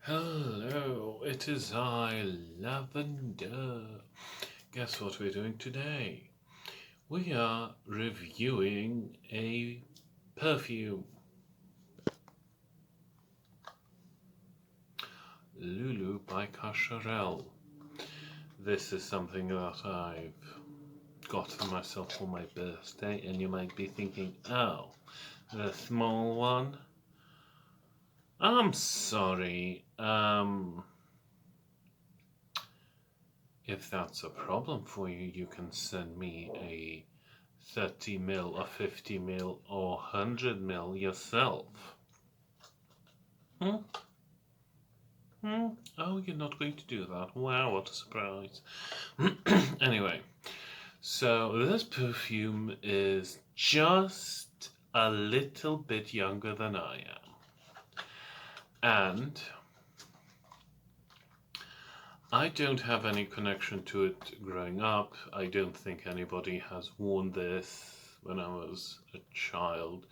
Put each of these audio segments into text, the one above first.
Hello, it is I, Lavender. Guess what we're doing today? We are reviewing a perfume. Loulou by Cacharel. This is something that I've got for myself for my birthday, and you might be thinking, oh, the small one? I'm sorry. If that's a problem for you, you can send me a 30 ml or 50 ml or 100 ml yourself. Hmm? Hmm? Oh, you're not going to do that. Wow, what a surprise. Anyway, so this perfume is just a little bit younger than I am. And I don't have any connection to it growing up. I don't think anybody has worn this when I was a child.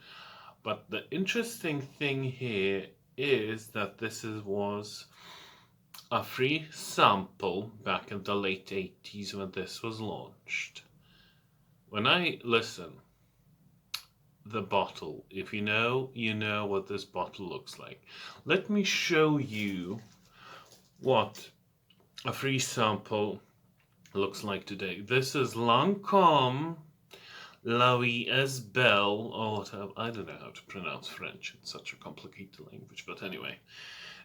But the interesting thing here is that was a free sample back in the late 80s when this was launched. When I listen, the bottle, if you know, you know what this bottle looks like. Let me show you what a free sample looks like today. This is Lancôme Louis as Belle, or whatever. I don't know how to pronounce French. It's such a complicated language. But anyway,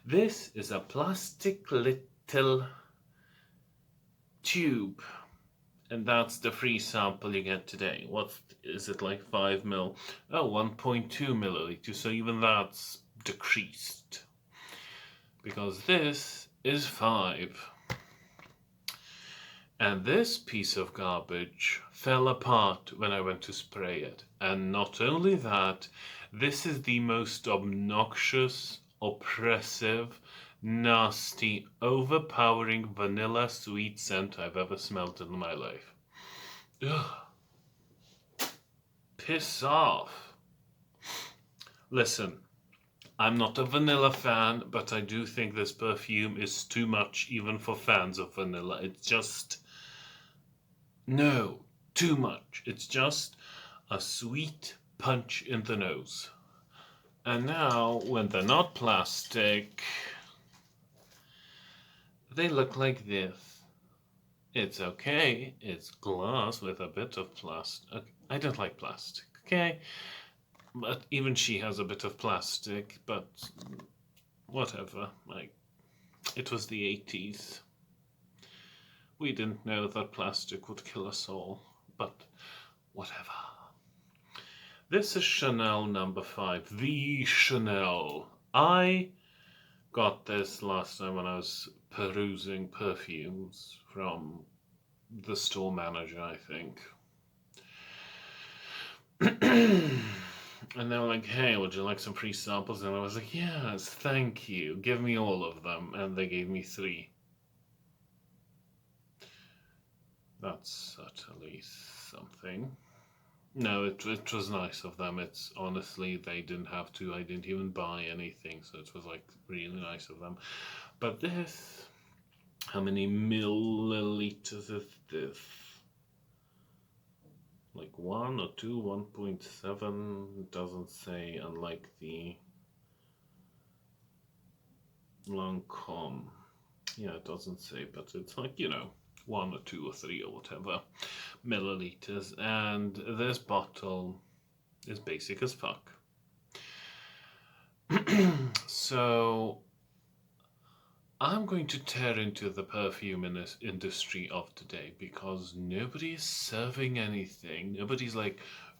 this is a plastic little tube. And that's the free sample you get today. What is it, like 5 mil? Oh, 1.2 milliliters. So even that's decreased. Because this is 5. And this piece of garbage fell apart when I went to spray it. And not only that, this is the most obnoxious, oppressive, nasty, overpowering vanilla sweet scent I've ever smelled in my life. Ugh. Piss off. Listen, I'm not a vanilla fan, but I do think this perfume is too much even for fans of vanilla. It's just... no, too much. It's just a sweet punch in the nose. And now, when they're not plastic, they look like this. It's okay. It's glass with a bit of plastic. I don't like plastic, okay? But even she has a bit of plastic, but whatever. Like, it was the 80s. We didn't know that plastic would kill us all, but whatever. This is Chanel number 5, the Chanel. I got this last time when I was perusing perfumes from the store manager, I think. And they were like, hey, would you like some free samples? And I was like, yes, thank you. Give me all of them. And they gave me 3. That's certainly something. No, it was nice of them. It's honestly, they didn't have to. I didn't even buy anything, so it was like really nice of them. But this, how many milliliters is this? Like 1 or 2, 1.7, doesn't say, unlike the Lancôme. Yeah, it doesn't say, but it's like, 1 or 2 or 3 or whatever milliliters. And this bottle is basic as fuck. So I'm going to tear into the perfume industry of today because nobody is serving anything. Nobody's like,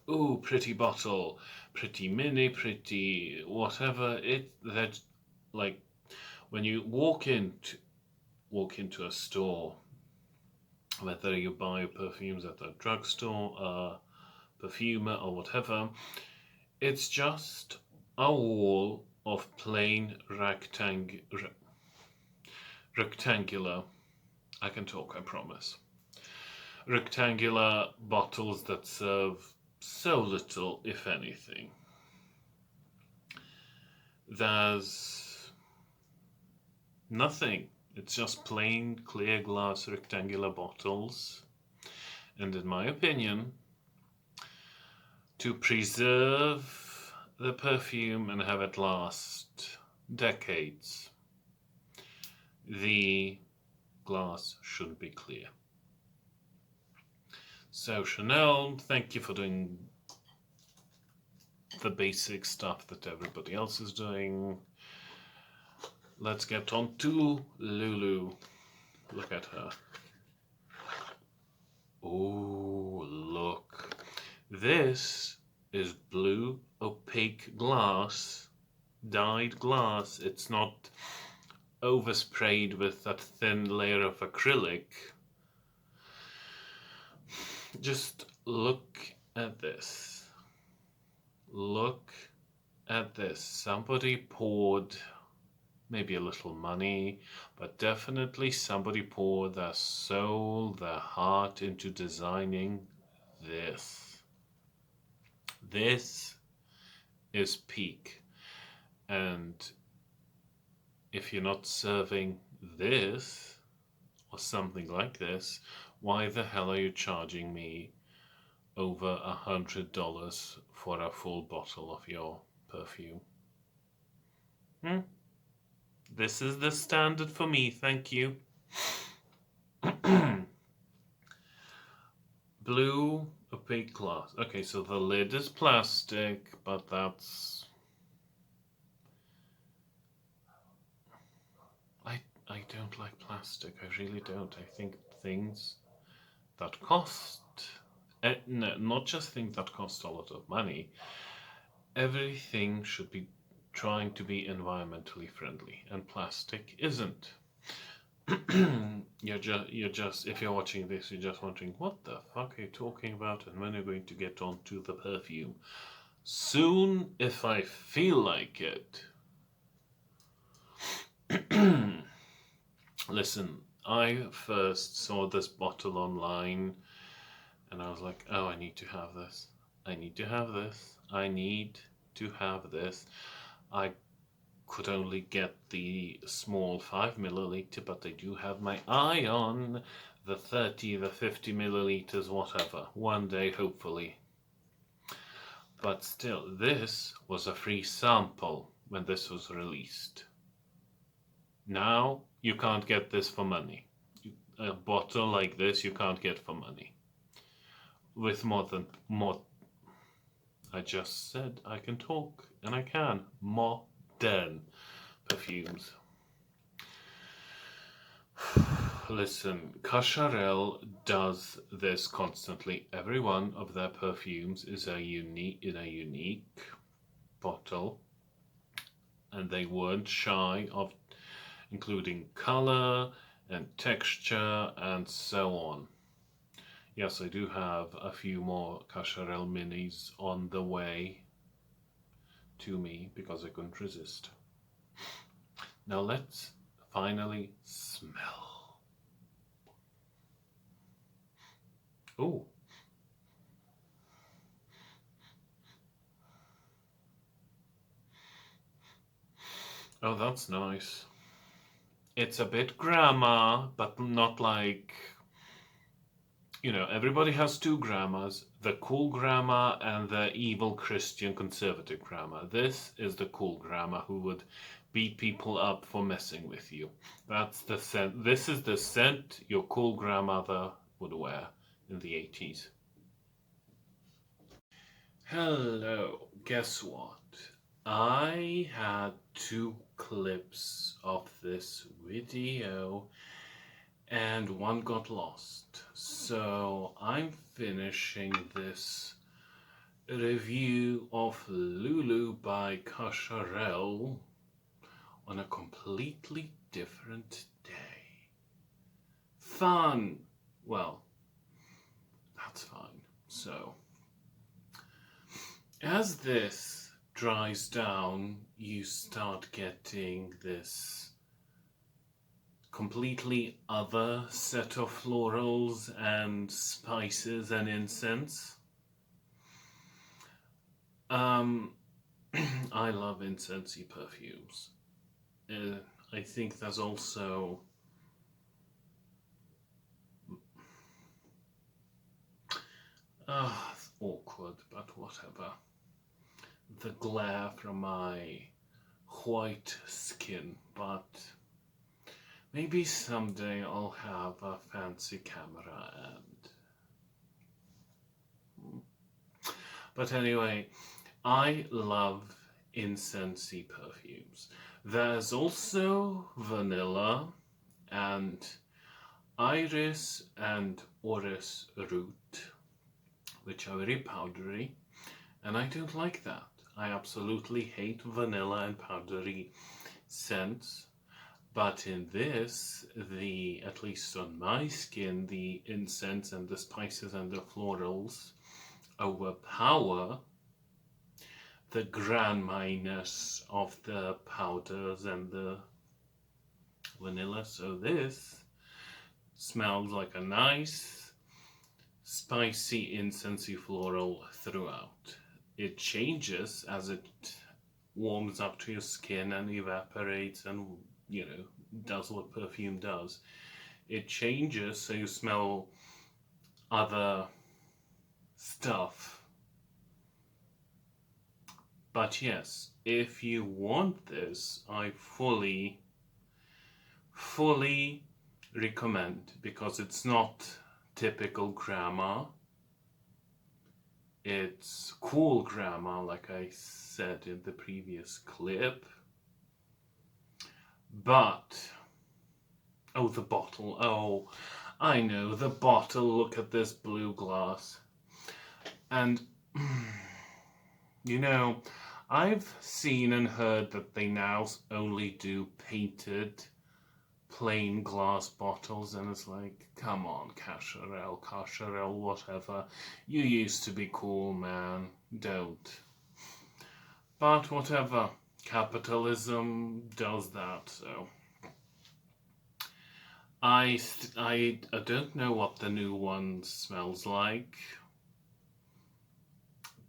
ooh, pretty bottle, pretty mini, pretty whatever. They're like, when you walk into a store, whether you buy perfumes at a drugstore, a perfumer, or whatever, it's just a wall of plain rectangular, I can talk, I promise, rectangular bottles that serve so little, if anything. There's Nothing. It's just plain clear glass rectangular bottles. And in my opinion, to preserve the perfume and have it last decades, the glass should be clear. So Chanel, thank you for doing the basic stuff that everybody else is doing. Let's get on to Loulou. Look at her. Oh, look. This is blue opaque glass, dyed glass. It's not oversprayed with that thin layer of acrylic. Just look at this. Look at this. Somebody poured maybe a little money, but definitely somebody poured their soul, their heart into designing this. This is peak. And if you're not serving this or something like this, why the hell are you charging me over $100 for a full bottle of your perfume? This is the standard for me, thank you. Blue opaque glass. Okay, so the lid is plastic, but that's... I don't like plastic, I really don't. I think things that cost... no, not just things that cost a lot of money. Everything should be trying to be environmentally friendly, and plastic isn't. You're just, if you're watching this, you're just wondering, what the fuck are you talking about, and when are you going to get on to the perfume? Soon, if I feel like it. Listen, I first saw this bottle online, and I was like, oh, I need to have this. I need to have this. I need to have this. I could only get the small 5 milliliter, but I do have my eye on the 30, the 50 milliliters, whatever. One day, hopefully. But still, this was a free sample when this was released. Now, you can't get this for money. A bottle like this, you can't get for money. With more... I just said I can talk, and I can. Modern perfumes. Listen, Cacharel does this constantly. Every one of their perfumes is in a unique bottle, and they weren't shy of including color and texture and so on. Yes, I do have a few more Cacharel minis on the way to me because I couldn't resist. Now let's finally smell. Oh. Oh, that's nice. It's a bit grandma, but not like... You know, everybody has two grandmas, the cool grandma and the evil Christian conservative grandma. This is the cool grandma who would beat people up for messing with you. That's the scent. This is the scent your cool grandmother would wear in the 80s. Hello, guess what? I had 2 clips of this video and one got lost. So I'm finishing this review of Loulou by Cacharel on a completely different day. Fun! Well, that's fine. So, as this dries down, you start getting this completely other set of florals and spices and incense. I love incensey perfumes. I think there's also it's awkward, but whatever. The glare from my white skin, but maybe someday I'll have a fancy camera and... But anyway, I love incensey perfumes. There's also vanilla and iris and orris root, which are very powdery, and I don't like that. I absolutely hate vanilla and powdery scents. But in this, at least on my skin, the incense and the spices and the florals overpower the grandminess of the powders and the vanilla. So this smells like a nice, spicy, incensey floral throughout. It changes as it warms up to your skin and evaporates and, you know, does what perfume does. It changes so you smell other stuff. But yes, if you want this, I fully recommend, because it's not typical grammar. It's cool grammar, like I said in the previous clip. But, oh, the bottle. Oh, I know, the bottle. Look at this blue glass. And, you know, I've seen and heard that they now only do painted plain glass bottles, and it's like, come on, Cacharel, whatever. You used to be cool, man. Don't. But whatever. Capitalism does that, so. I don't know what the new one smells like,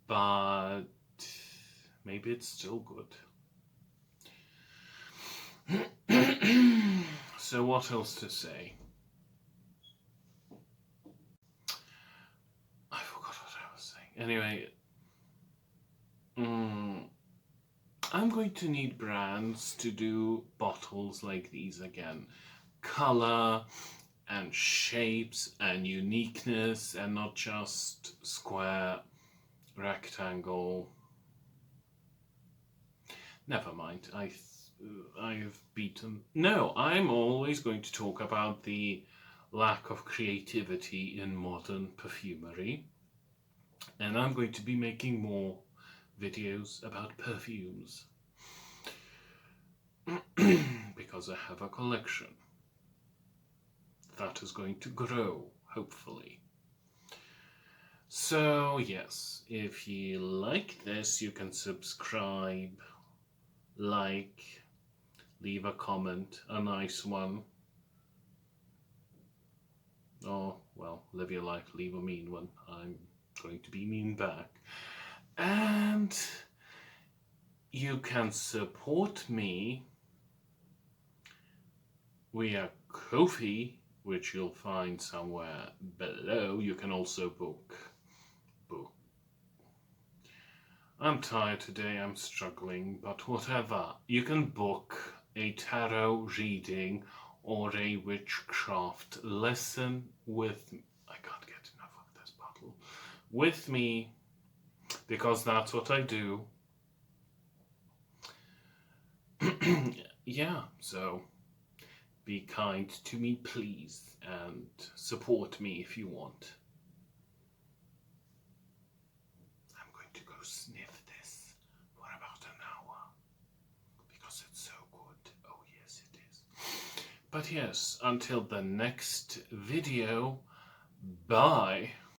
but maybe it's still good. So what else to say? I forgot what I was saying. Anyway, I'm going to need brands to do bottles like these again. Color and shapes and uniqueness, and not just square, rectangle. Never mind, I've beaten. No, I'm always going to talk about the lack of creativity in modern perfumery, and I'm going to be making more videos about perfumes because I have a collection that is going to grow, hopefully. So yes, if you like this, you can subscribe, like, leave a comment, a nice one. Or, well, live your life, leave a mean one. I'm going to be mean back. And you can support me via Ko-fi, which you'll find somewhere below. You can also book. I'm tired today, I'm struggling, but whatever. You can book a tarot reading or a witchcraft lesson with me. I can't get enough of this bottle. With me, because that's what I do. Yeah, so be kind to me, please, and support me if you want. I'm going to go sniff this for about an hour because it's so good. Oh yes, it is. But yes, until the next video, bye.